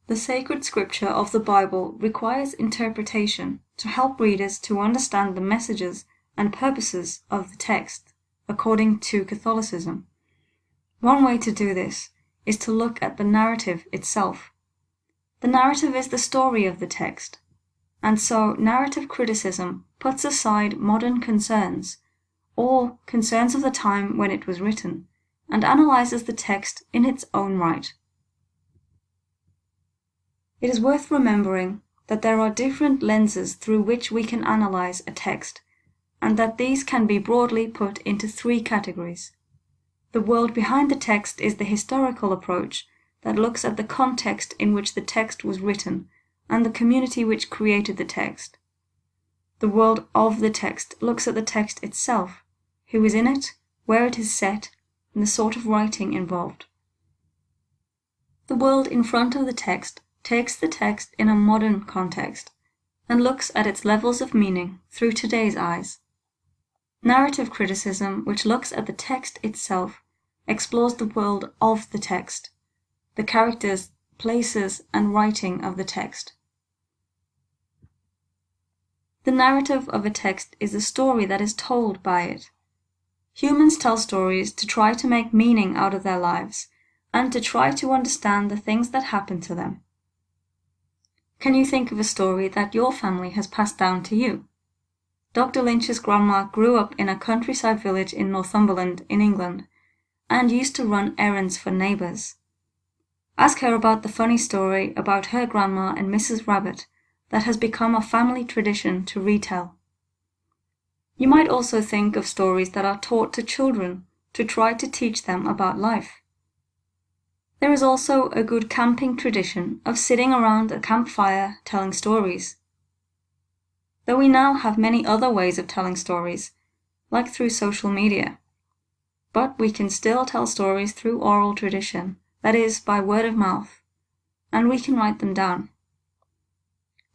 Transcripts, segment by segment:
The sacred scripture of the Bible requires interpretation to help readers to understand the messages and purposes of the text, according to Catholicism. One way to do this is to look at the narrative itself. The narrative is the story of the text, and so narrative criticism puts aside modern concerns, or concerns of the time when it was written, and analyzes the text in its own right. It is worth remembering that there are different lenses through which we can analyze a text, and that these can be broadly put into three categories. The world behind the text is the historical approach that looks at the context in which the text was written and the community which created the text. The world of the text looks at the text itself, who is in it, where it is set, and the sort of writing involved. The world in front of the text takes the text in a modern context and looks at its levels of meaning through today's eyes. Narrative criticism, which looks at the text itself, explores the world of the text, the characters, places, and writing of the text. The narrative of a text is a story that is told by it. Humans tell stories to try to make meaning out of their lives and to try to understand the things that happen to them. Can you think of a story that your family has passed down to you? Dr. Lynch's grandma grew up in a countryside village in Northumberland in England and used to run errands for neighbours. Ask her about the funny story about her grandma and Mrs. Rabbit that has become a family tradition to retell. You might also think of stories that are taught to children to try to teach them about life. There is also a good camping tradition of sitting around a campfire telling stories. Though we now have many other ways of telling stories, like through social media, but we can still tell stories through oral tradition, that is, by word of mouth, and we can write them down.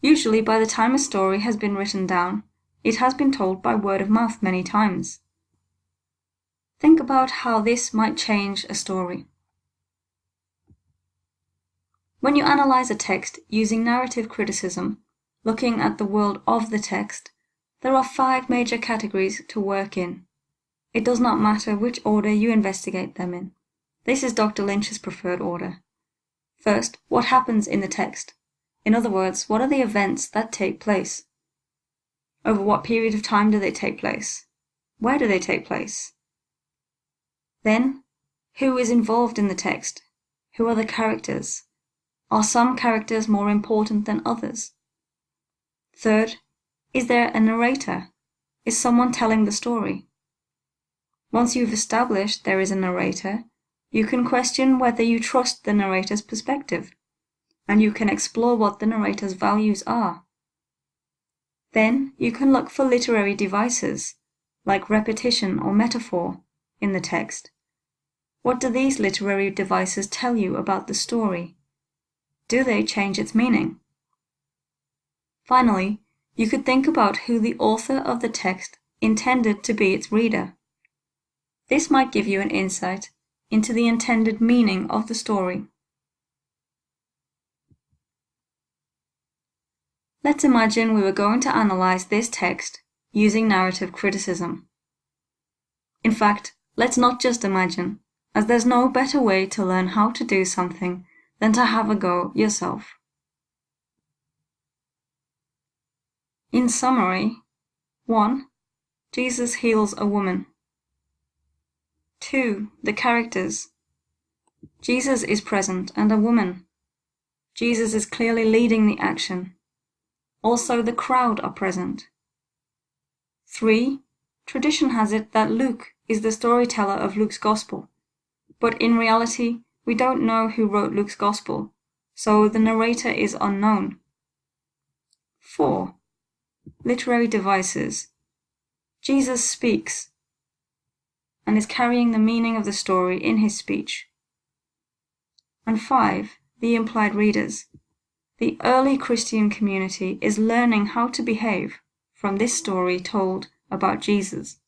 Usually, by the time a story has been written down, it has been told by word of mouth many times. Think about how this might change a story. When you analyze a text using narrative criticism, looking at the world of the text, there are 5 major categories to work in. It does not matter which order you investigate them in. This is Dr. Lynch's preferred order. First, what happens in the text? In other words, what are the events that take place? Over what period of time do they take place? Where do they take place? Then, who is involved in the text? Who are the characters? Are some characters more important than others? Third, is there a narrator? Is someone telling the story? Once you've established there is a narrator, you can question whether you trust the narrator's perspective, and you can explore what the narrator's values are. Then you can look for literary devices, like repetition or metaphor, in the text. What do these literary devices tell you about the story? Do they change its meaning? Finally, you could think about who the author of the text intended to be its reader. This might give you an insight into the intended meaning of the story. Let's imagine we were going to analyze this text using narrative criticism. In fact, let's not just imagine, as there's no better way to learn how to do something than to have a go yourself. In summary, 1. Jesus heals a woman. 2. The characters. Jesus is present and a woman. Jesus is clearly leading the action. Also, the crowd are present. 3. Tradition has it that Luke is the storyteller of Luke's Gospel, but in reality, we don't know who wrote Luke's Gospel, so the narrator is unknown. 4. Literary devices. Jesus speaks and is carrying the meaning of the story in his speech. And 5. The implied readers. The early Christian community is learning how to behave from this story told about Jesus.